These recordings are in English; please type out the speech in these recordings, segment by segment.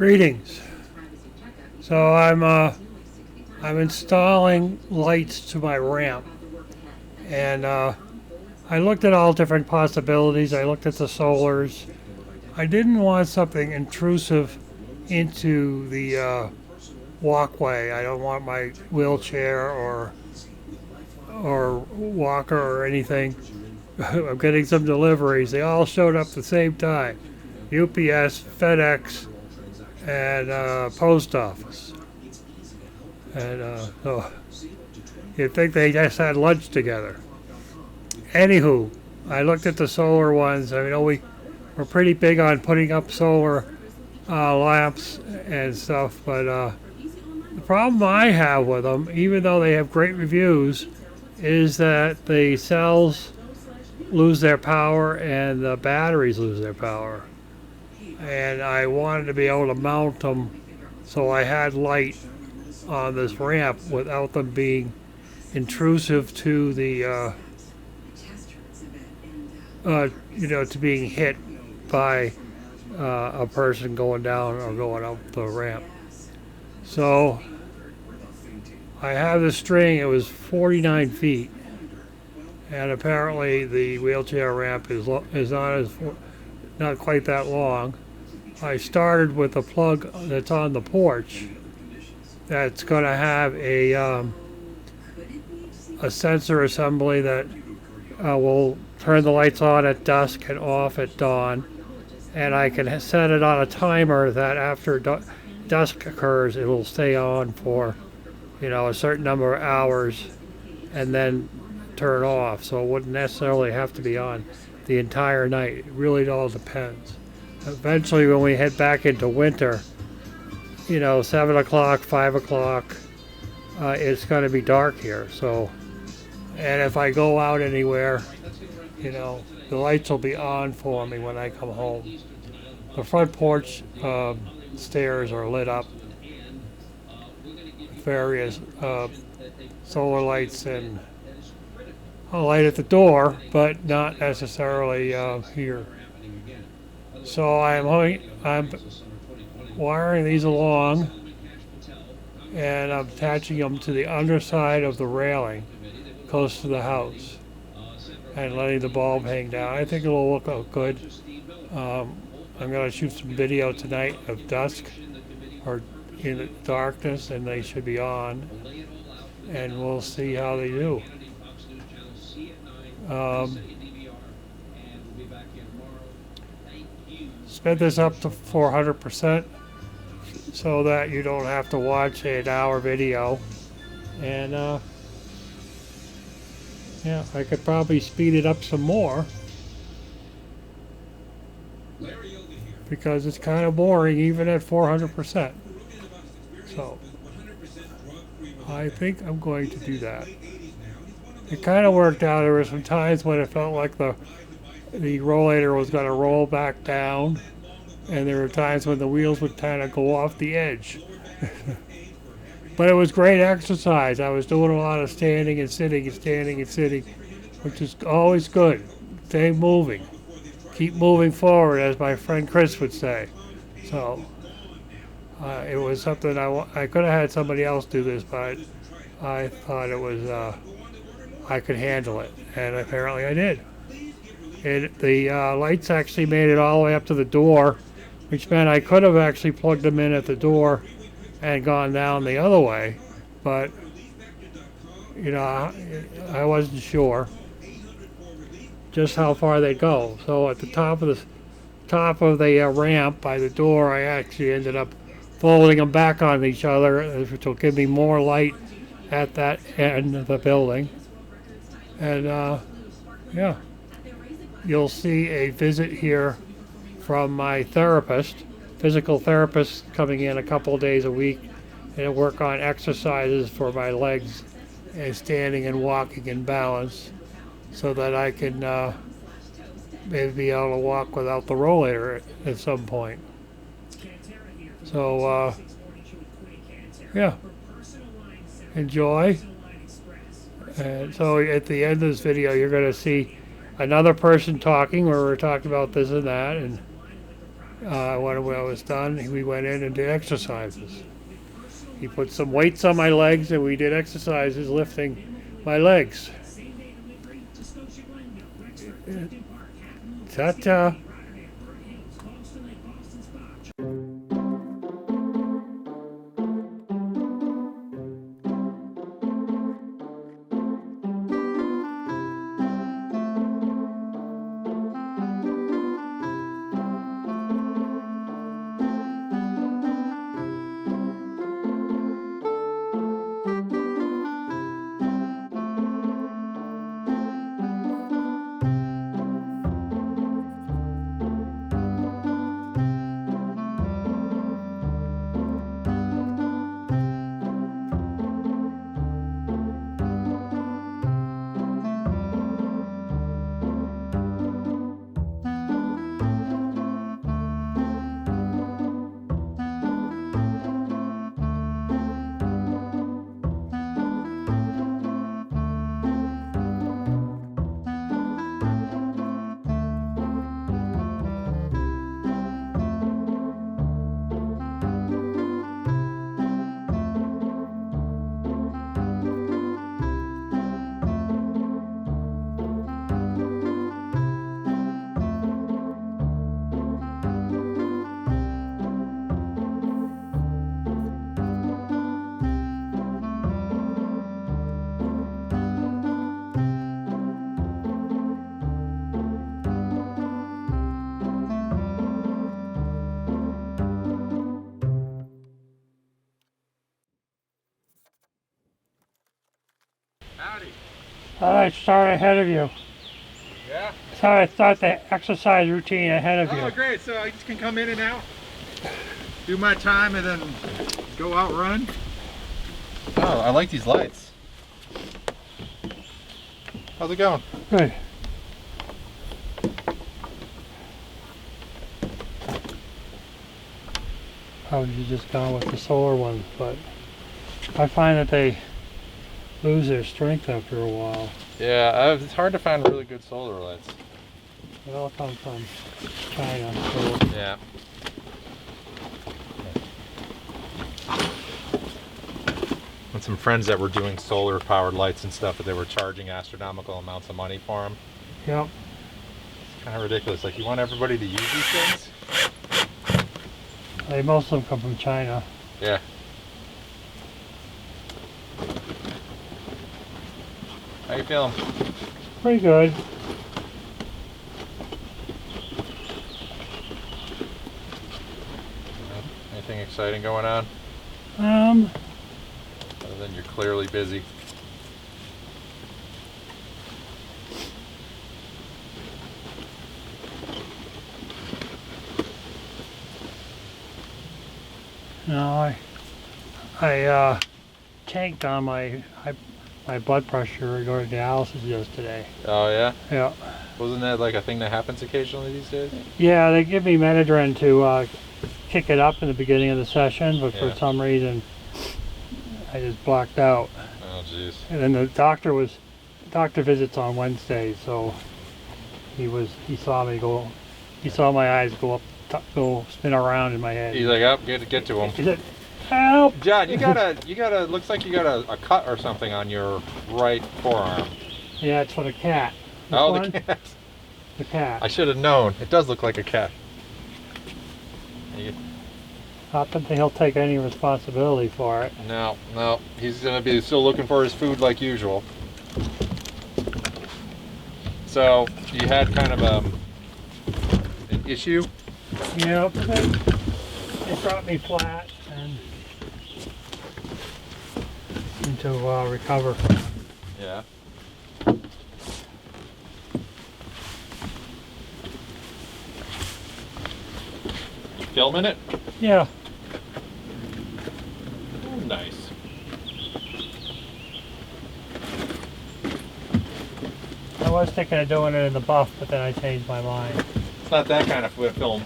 Greetings. So I'm installing lights to my ramp, and I looked at all different possibilities. I looked at the solars. I didn't want something intrusive into the walkway. I don't want my wheelchair or walker or anything. I'm getting some deliveries. They all showed up at the same time. UPS, FedEx, and post office. And so you'd think they just had lunch together. Anywho, I looked at the solar ones. I mean, we're pretty big on putting up solar lamps and stuff, but the problem I have with them, even though they have great reviews, is that the cells lose their power and the batteries lose their power. And I wanted to be able to mount them so I had light on this ramp without them being intrusive to the to being hit by a person going down or going up the ramp. So I have the string. It was 49 feet, and apparently the wheelchair ramp is not quite that long. I started with a plug that's on the porch that's going to have a sensor assembly that will turn the lights on at dusk and off at dawn, and I can set it on a timer that after dusk occurs it will stay on for a certain number of hours and then turn off, so it wouldn't necessarily have to be on the entire night. It really all depends. Eventually, when we head back into winter, 7 o'clock, 5 o'clock, it's going to be dark here. So, and if I go out anywhere, the lights will be on for me when I come home. The front porch stairs are lit up with various solar lights and a light at the door, but not necessarily here. So I'm wiring these along, and I'm attaching them to the underside of the railing close to the house and letting the bulb hang down. I think it'll look good. I'm going to shoot some video tonight of dusk or in the darkness, and they should be on, and we'll see how they do. Sped this up to 400% so that you don't have to watch an hour video, and I could probably speed it up some more because it's kind of boring even at 400%. So I think I'm going to do that. It kind of worked out. There were some times when it felt like the rollator was going to roll back down, and there were times when the wheels would kind of go off the edge. But it was great exercise. I was doing a lot of standing and sitting and standing and sitting, which is always good. Stay moving. Keep moving forward, as my friend Chris would say. So it was something I could have had somebody else do this, but I thought it was I could handle it, and apparently I did. The lights actually made it all the way up to the door, which meant I could have actually plugged them in at the door and gone down the other way, but I wasn't sure just how far they'd go. So at the top of the ramp by the door, I actually ended up folding them back on each other, which will give me more light at that end of the building. And you'll see a visit here from my physical therapist coming in a couple of days a week and work on exercises for my legs and standing and walking and balance so that I can maybe be able to walk without the rollator at some point. So enjoy. And so at the end of this video, you're going to see another person talking where we're talking about this and that, and when I was done, we went in and did exercises. He put some weights on my legs, and we did exercises lifting my legs. Ta-ta. Howdy. All right, start ahead of you. Yeah? Sorry, start the exercise routine ahead of you. Oh, great. So I just can come in and out, do my time, and then go out run. Oh, I like these lights. How's it going? Good. Probably should just gone with the solar ones, but I find that they lose their strength after a while. Yeah, it's hard to find really good solar lights. They all come from China. So. Yeah. With some friends that were doing solar powered lights and stuff, but they were charging astronomical amounts of money for them. Yep. It's kind of ridiculous. Like, you want everybody to use these things? Most of them come from China. Yeah. How you feeling? Pretty good. Anything exciting going on? Other than you're clearly busy. No, I tanked on my blood pressure going to dialysis yesterday. Oh yeah? Yeah. Wasn't that like a thing that happens occasionally these days? Yeah, they give me Benadryl to kick it up in the beginning of the session, but for some reason I just blacked out. Oh jeez. And then the doctor visits on Wednesday, so he saw me go, he saw my eyes go spin around in my head. He's like, up, get to him. He said, help! John, you got looks like you got a cut or something on your right forearm. Yeah, it's for the cat. Oh, the cat. The cat. I should have known. It does look like a cat. Not that he'll take any responsibility for it. No, he's gonna be still looking for his food like usual. So you had kind of an issue. Yep, it brought me flat and to recover from it. Yeah. Filming it? Yeah. Oh, nice. I was thinking of doing it in the buff, but then I changed my mind. It's not that kind of film.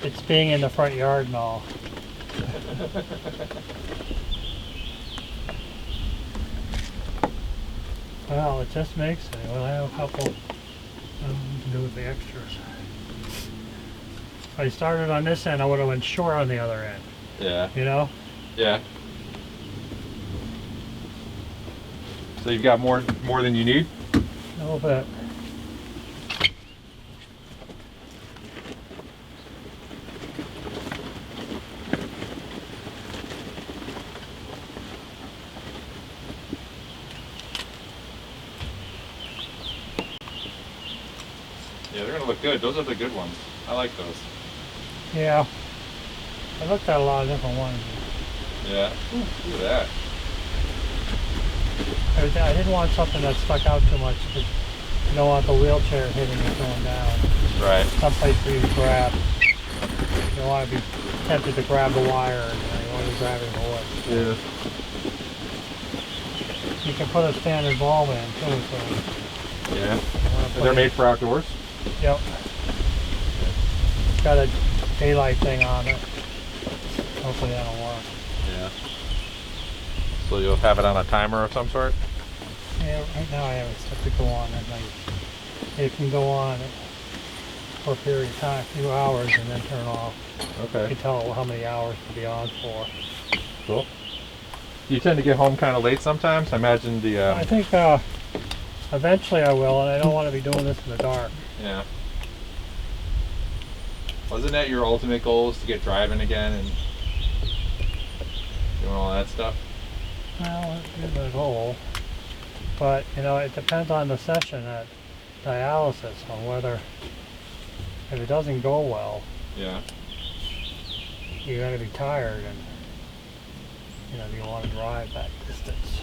It's being in the front yard and all. Well, it just makes it. We'll have a couple to do with the extras. If I started on this end, I would have went short on the other end. Yeah. You know? Yeah. So you've got more than you need? A little bit. Yeah, they're gonna look good. Those are the good ones. I like those. Yeah. I looked at a lot of different ones. Yeah. Ooh, look at that. I didn't want something that stuck out too much because you don't want the wheelchair hitting it going down. Right. Someplace for you to grab. You don't want to be tempted to grab the wire and you want to be grabbing the wood. Yeah. You can put a standard bulb in too, so. Yeah. They're made for outdoors? Yep. It's got a daylight thing on it. Hopefully that'll work. Yeah. So you'll have it on a timer of some sort? Yeah, right now I have it set to go on at night. It can go on for a period of time, a few hours, and then turn off. Okay. You can tell how many hours to be on for. Cool. You tend to get home kind of late sometimes? I imagine the... I think eventually I will, and I don't want to be doing this in the dark. Yeah. Wasn't that your ultimate goal, is to get driving again and doing all that stuff? Well, it's a goal. But, you know, it depends on the session at dialysis, on whether, if it doesn't go well, Yeah. you're going to be tired, and, you know, you want to drive that distance.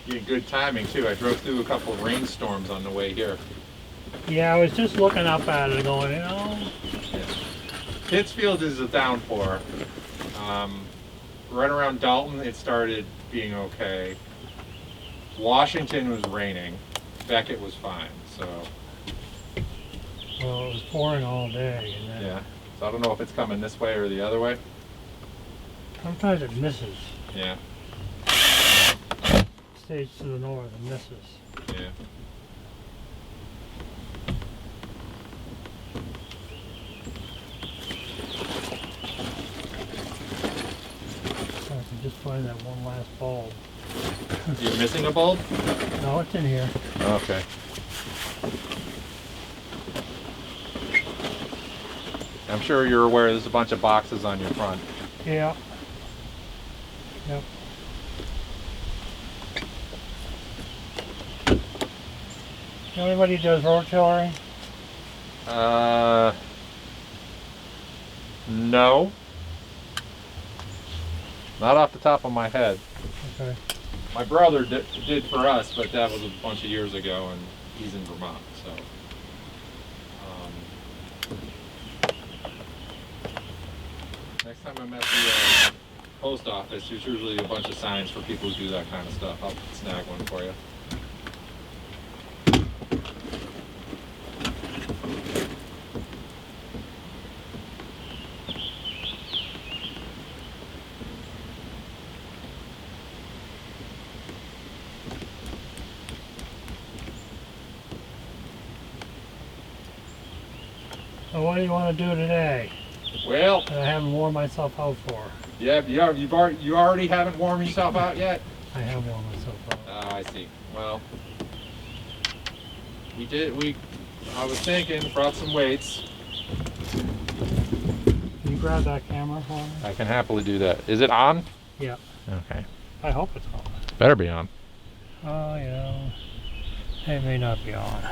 You had good timing too. I drove through a couple of rainstorms on the way here. Yeah, I was just looking up at it going, you know. Yeah. Pittsfield is a downpour. Right around Dalton it started being okay. Washington was raining. Beckett was fine, so. Well, it was pouring all day. And then Yeah. So I don't know if it's coming this way or the other way. sometimes it misses. Yeah. Stays to the north and misses. Yeah. So I can just find that one last bulb. You're missing a bulb? No, it's in here. Okay. I'm sure you're aware there's a bunch of boxes on your front. Yeah. Yep. You know anybody who does road tillery? No. Not off the top of my head. Okay. My brother did for us, but that was a bunch of years ago, and he's in Vermont, so. Next time I'm at the post office, there's usually a bunch of signs for people who do that kind of stuff. I'll snag one for you. So what do you want to do today? Well, That I haven't worn myself out for. yeah, you already haven't warmed yourself out yet? I have worn myself out. I see. Well, I was thinking, brought some weights. Can you grab that camera for me? I can happily do that. Is it on? Yeah. Okay. I hope it's on. Better be on. Oh, you know, it may not be on.